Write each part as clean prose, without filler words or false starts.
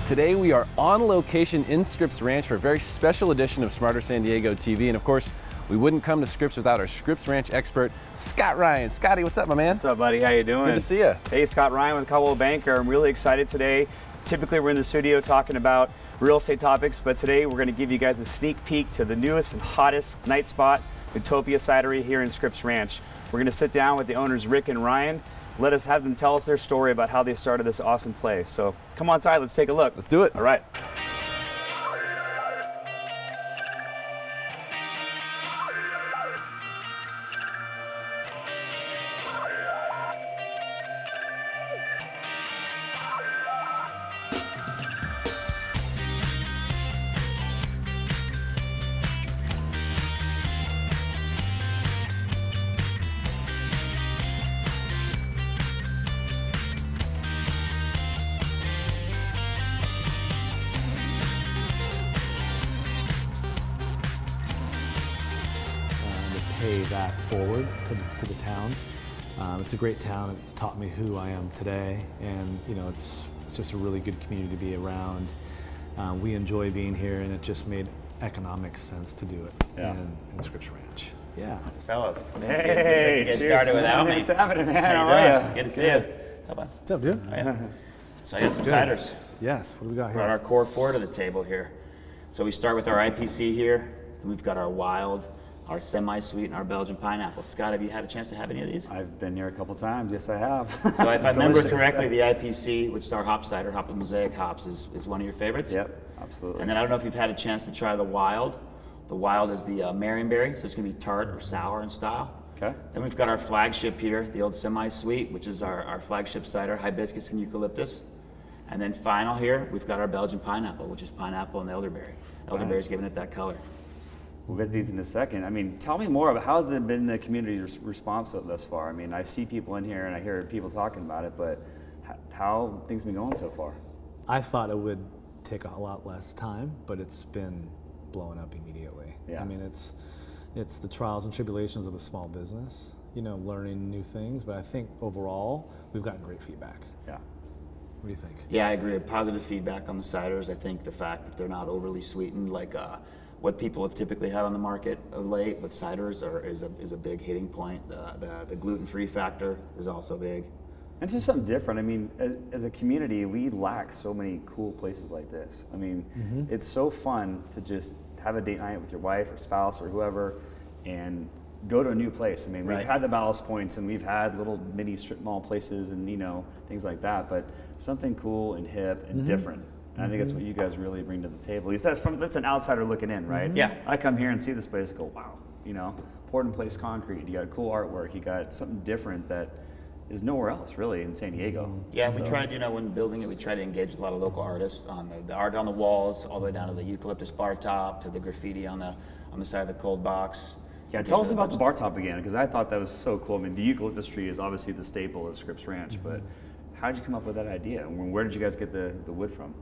Today we are on location in Scripps Ranch for a very special edition of Smarter San Diego TV, and of course, we wouldn't come to Scripps without our Scripps Ranch expert, Scott Ryan. Scotty, what's up, my man? What's up, buddy? How you doing? Good to see you. Hey, Scott Ryan with Carroll Banker. I'm really excited today. Typically, we're in the studio talking about real estate topics, but today we're going to give you guys a sneak peek to the newest and hottest night spot, Newtopia Cidery here in Scripps Ranch. We're going to sit down with the owners, Rick and Ryan. Let us have them tell us their story about how they started this awesome place. So come on inside, let's take a look. Let's do it. All right. Pay that forward to the town. It's a great town. It taught me who I am today, and you know, it's just a really good community to be around. We enjoy being here, and it just made economic sense to do it in Scripps Ranch. Yeah, fellas. Hey, you get started without me. What's happening, man? How are you? Good to see you. What's up, bud? what's up, dude? Oh, yeah. So I got some ciders. Yes. What do we got Brought here? our core four to the table here. So we start with our IPC here, and we've got our wild, our semi-sweet, and our Belgian pineapple. Scott, have you had a chance to have any of these? I've been here a couple times. Yes, I have. So if I remember delicious. correctly, the IPC, which is our hop cider, hop and mosaic hops, is one of your favorites? Yep, absolutely. And then I don't know if you've had a chance to try the wild. The wild is the Marionberry, so it's going to be tart or sour in style. Okay. Then we've got our flagship here, the old semi-sweet, which is our flagship cider, hibiscus and eucalyptus. And then final here, we've got our Belgian pineapple, which is pineapple and elderberry. Elderberry's giving it that color. We'll get to these in a second. I mean, tell me more about how's it been the community response thus far? I mean, I see people in here and I hear people talking about it, but how things been going so far? I thought it would take a lot less time, but it's been blowing up immediately. Yeah. I mean, it's the trials and tribulations of a small business, you know, learning new things, but I think overall, we've gotten great feedback. Yeah. What do you think? Yeah, I agree. Positive feedback on the ciders. I think the fact that they're not overly sweetened, like what people have typically had on the market of late with ciders, is a big hitting point. The gluten-free factor is also big. And it's just something different. I mean, as a community, we lack so many cool places like this. I mean, it's so fun to just have a date night with your wife or spouse or whoever and go to a new place. I mean, we've had the Ballast Points and we've had little mini strip mall places and, you know, things like that, but something cool and hip and different. And I think that's what you guys really bring to the table. At least that's an outsider looking in, right? Yeah. I come here and see this place and go, wow, you know, poured in place concrete, you got cool artwork, you got something different that is nowhere else really in San Diego. Yeah, we tried, you know, when building it, we tried to engage with a lot of local artists on the art on the walls, all the way down to the eucalyptus bar top, to the graffiti on the side of the cold box. Yeah, tell us about the bar top again, because I thought that was so cool. I mean, the eucalyptus tree is obviously the staple of Scripps Ranch, but how did you come up with that idea? Where did you guys get the wood from?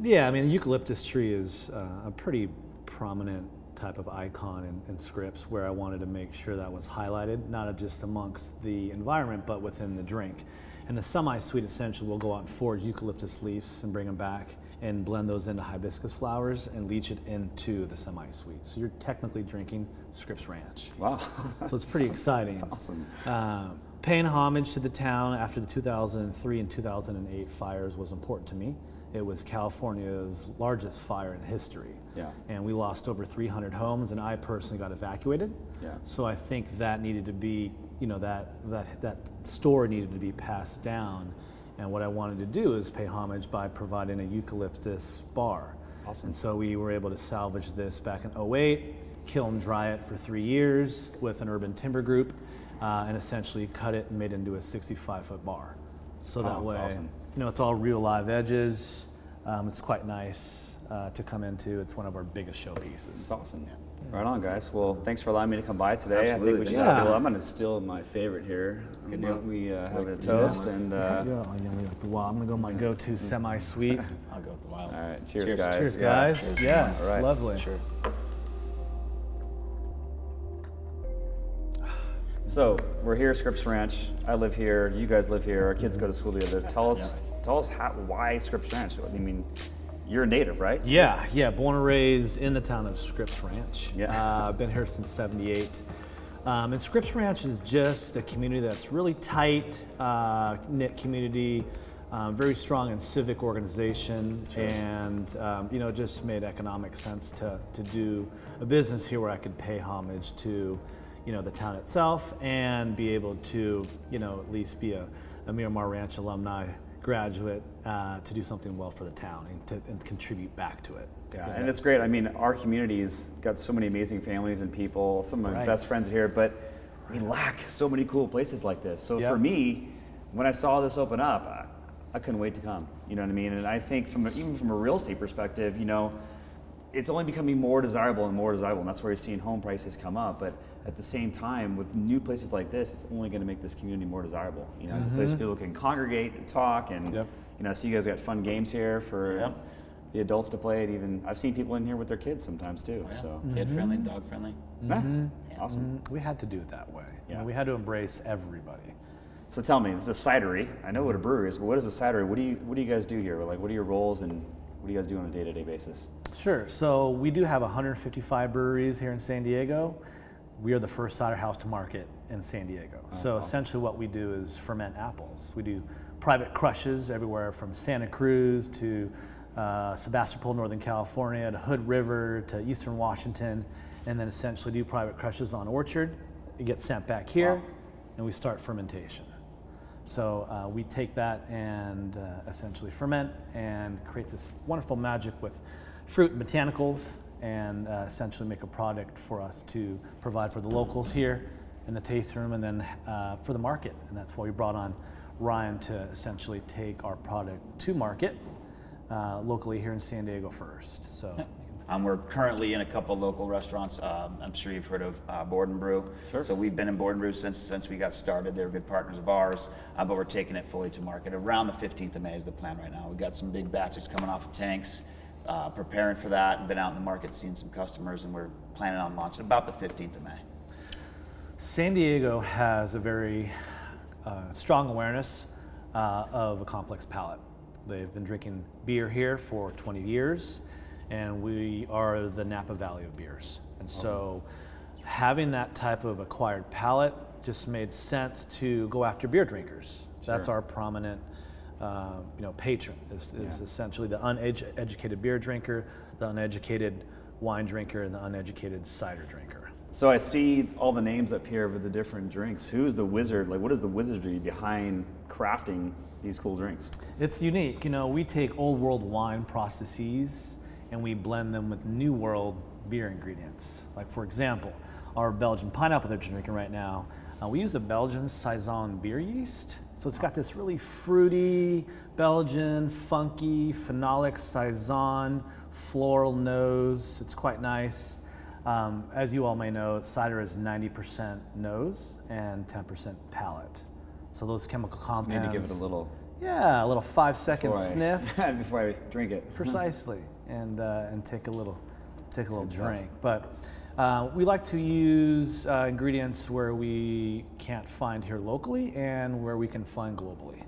Yeah, I mean, the eucalyptus tree is a pretty prominent type of icon in Scripps, where I wanted to make sure that was highlighted, not just amongst the environment, but within the drink. And the semi-sweet essentially will go out and forage eucalyptus leaves and bring them back and blend those into hibiscus flowers and leach it into the semi-sweet. So you're technically drinking Scripps Ranch. Wow. So it's pretty exciting. That's awesome. Paying homage to the town after the 2003 and 2008 fires was important to me. It was California's largest fire in history. Yeah. And we lost over 300 homes, and I personally got evacuated. Yeah. So I think that needed to be, you know, that story needed to be passed down. And what I wanted to do is pay homage by providing a eucalyptus bar. Awesome. And so we were able to salvage this back in '08, kiln dry it for 3 years with an urban timber group, and essentially cut it and made it into a 65-foot bar. So that way, awesome. you know, it's all real live edges. It's quite nice to come into. It's one of our biggest showpieces. It's awesome. Yeah. Right on, guys. Well, thanks for allowing me to come by today. Absolutely. I think we should I'm going to steal my favorite here. Good deal. We have a toast and. I'm gonna go my go-to semi-sweet. I'll go with the wild. All right, cheers, guys. Cheers, Yeah. guys. Cheers. Yes, All right. lovely. Sure. So we're here at Scripps Ranch. I live here. You guys live here. Our kids go to school together. Tell us tell us why Scripps Ranch. I mean, you're a native, right? Yeah, born and raised in the town of Scripps Ranch. Yeah. Been here since '78. And Scripps Ranch is just a community that's really tight, knit community, very strong in civic organization, and just made economic sense to do a business here where I could pay homage to, the town itself and be able to, at least be a Miramar Ranch alumni graduate to do something well for the town and contribute back to it. Yeah, and it's great. I mean, our community's got so many amazing families and people. Some of my best friends are here, but we lack so many cool places like this. So for me, when I saw this open up, I couldn't wait to come. You know what I mean? And I think even from a real estate perspective, it's only becoming more desirable and more desirable, and that's where you're seeing home prices come up. But at the same time, with new places like this, it's only going to make this community more desirable. It's a place where people can congregate and talk, and so you guys got fun games here for the adults to play. And even I've seen people in here with their kids sometimes too. So kid friendly, dog friendly. Awesome. We had to do it that way. Yeah. We had to embrace everybody. So tell me, this is a cidery. I know what a brewery is, but what is a cidery? What do you guys do here? Like, what are your roles, and what do you guys do on a day-to-day basis? Sure. So we do have 155 breweries here in San Diego. We are the first cider house to market in San Diego. So essentially what we do is ferment apples. We do private crushes everywhere from Santa Cruz to Sebastopol, Northern California, to Hood River, to Eastern Washington, and then essentially do private crushes on orchard. It gets sent back here, and we start fermentation. So we take that and essentially ferment and create this wonderful magic with fruit and botanicals, and essentially make a product for us to provide for the locals here in the taste room, and then for the market. And that's why we brought on Ryan to essentially take our product to market locally here in San Diego first. So. We're currently in a couple local restaurants. I'm sure you've heard of Board and Brew. Sure. So we've been in Board and Brew since we got started. They're good partners of ours, but we're taking it fully to market. Around the 15th of May is the plan right now. We've got some big batches coming off of tanks, preparing for that, and been out in the market seeing some customers, and we're planning on launching about the 15th of May. San Diego has a very strong awareness of a complex palate. They've been drinking beer here for 20 years. And we are the Napa Valley of beers. And so having that type of acquired palate just made sense to go after beer drinkers. Sure. That's our prominent patron, is essentially the uneducated beer drinker, the uneducated wine drinker, and the uneducated cider drinker. So I see all the names up here of the different drinks. Who's the wizard? Like, what is the wizardry behind crafting these cool drinks? It's unique. We take old world wine processes and we blend them with new world beer ingredients. Like, for example, our Belgian pineapple that you're drinking right now, we use a Belgian Saison beer yeast. So it's got this really fruity, Belgian, funky, phenolic Saison, floral nose. It's quite nice. As you all may know, cider is 90% nose and 10% palate. So those chemical compounds. Need to give it a little. Yeah, a little 5-second sniff. Before I drink it. Precisely. And take a little drink. But we like to use ingredients where we can't find here locally and where we can find globally.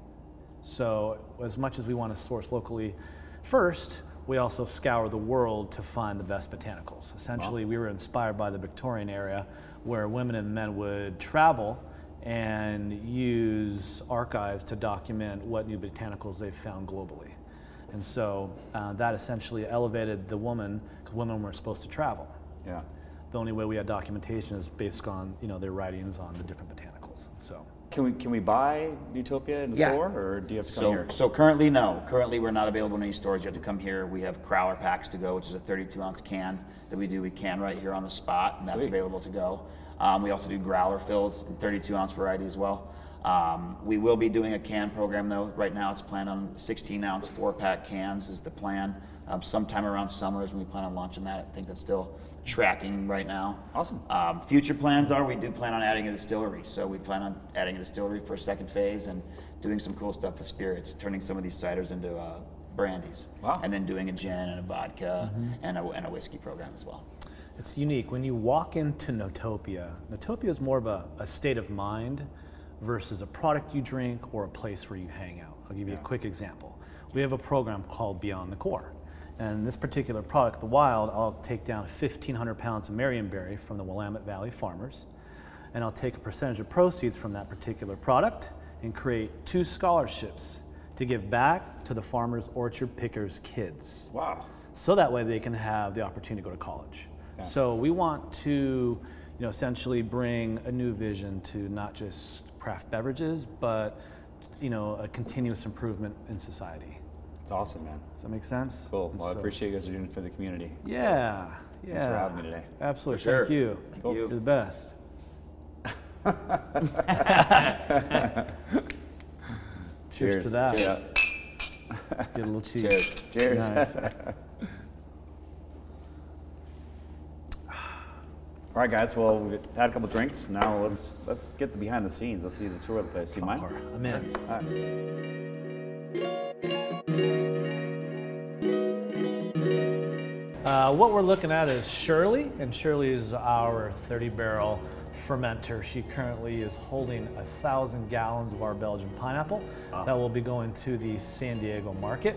So as much as we want to source locally first, we also scour the world to find the best botanicals. Essentially, we were inspired by the Victorian era, where women and men would travel and use archives to document what new botanicals they found globally. And so that essentially elevated the woman, because women weren't supposed to travel. Yeah. The only way we had documentation is based on their writings on the different botanicals. So can we buy Newtopia in the store, or do you have to come here? So currently, no. Currently, we're not available in any stores. You have to come here. We have Crowler packs to go, which is a 32-ounce can that we do. We can right here on the spot, and that's available to go. We also do growler fills in 32-ounce variety as well. We will be doing a can program though. Right now it's planned on 16-ounce 4-pack cans is the plan. Sometime around summer is when we plan on launching that. I think that's still tracking right now. Awesome. Future plans are we do plan on adding a distillery. So we plan on adding a distillery for a second phase and doing some cool stuff with spirits, turning some of these ciders into brandies. Wow. And then doing a gin and a vodka and a whiskey program as well. It's unique. When you walk into Newtopia, Newtopia is more of a state of mind versus a product you drink or a place where you hang out. I'll give you a quick example. We have a program called Beyond the Core. And this particular product, the Wild, I'll take down 1,500 pounds of Marionberry from the Willamette Valley farmers, and I'll take a percentage of proceeds from that particular product and create 2 scholarships to give back to the farmers' orchard pickers' kids. Wow. So that way they can have the opportunity to go to college. Yeah. So we want to, essentially bring a new vision to not just craft beverages, but, a continuous improvement in society. It's awesome, man. Does that make sense? Well, I appreciate you guys doing it for the community. Yeah, so, Thanks for having me today. Absolutely, sure. Thank you. Thank you. You're the best. Cheers to that. Cheers. Get a little cheese. Cheers. Nice. All right, guys. Well, we've had a couple drinks. Now let's get the behind the scenes. Let's see the tour of the place. You mind? I'm in. All right. What we're looking at is Shirley, and Shirley is our 30-barrel fermenter. She currently is holding 1,000 gallons of our Belgian pineapple that will be going to the San Diego market.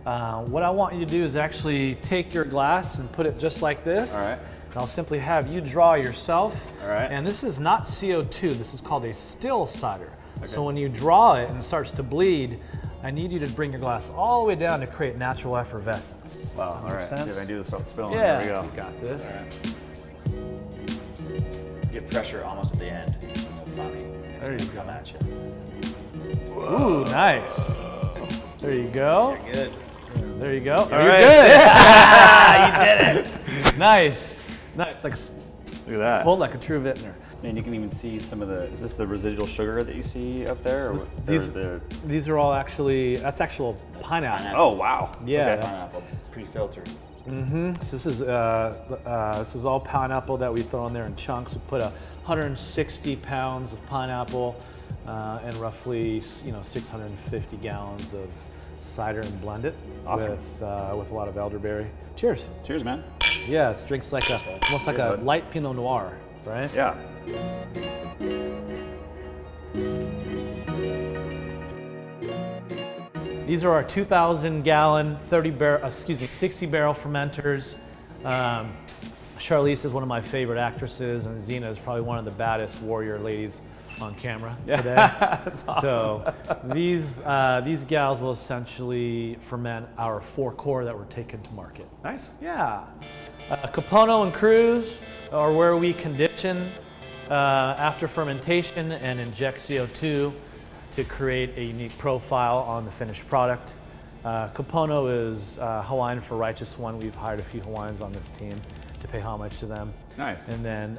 What I want you to do is actually take your glass and put it just like this. All right. And I'll simply have you draw yourself. All right. And this is not CO2. This is called a still cider. Okay. So when you draw it and it starts to bleed, I need you to bring your glass all the way down to create natural effervescence. Wow. All right. See if I can do this without spilling. Yeah. There we go. You got this. All right. Get pressure almost at the end. There you go. Come at you. Ooh, nice. There you go. You're good. There you go. You're right. good. You did it. Nice. Nice. Look at that. Hold like a true vintner. And you can even see some of the, is this the residual sugar that you see up there? Or These are all actually, that's actual pineapple. Oh, wow. Yeah. Okay. Pineapple, pre-filtered. Mm-hmm. So this is all pineapple that we throw in there in chunks. We put 160 pounds of pineapple and roughly 650 gallons of cider and blend it with a lot of elderberry. Cheers. Cheers, man. Yeah, it drinks like almost like a light Pinot Noir, right? Yeah. These are our 2,000 gallon, 60 barrel fermenters. Charlize is one of my favorite actresses, and Zena is probably one of the baddest warrior ladies on camera today. That's awesome. So these gals will essentially ferment our 4 core that we're taking to market. Nice. Yeah. Capono and Cruz are where we condition after fermentation and inject CO2 to create a unique profile on the finished product. Capono is Hawaiian for Righteous One. We've hired a few Hawaiians on this team to pay homage to them. Nice. And then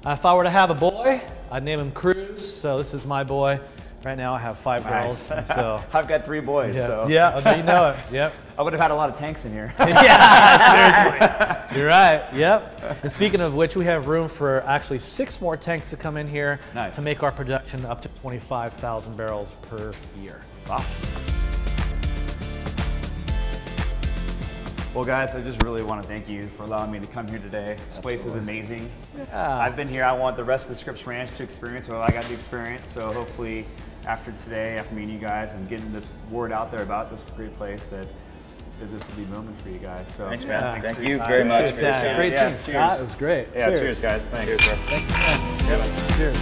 if I were to have a boy, I'd name him Cruz. So this is my boy. Right now I have 5 girls. Nice. So I've got 3 boys. yeah, So. yeah, you know it. Yep. I would have had a lot of tanks in here. Yeah, seriously. You're right. Yep. And speaking of which, we have room for actually 6 more tanks to come in here to make our production up to 25,000 barrels per year. Wow. Well, guys, I just really want to thank you for allowing me to come here today. This place is amazing. Yeah. I've been here. I want the rest of the Scripps Ranch to experience what I got to experience. So hopefully, after today, after meeting you guys and getting this word out there about this great place, that business will be booming for you guys. So Thanks, man. Yeah. Thank you very much. Great seeing Scott. It was great. Yeah, cheers guys. Thanks. Thanks, man. Cheers.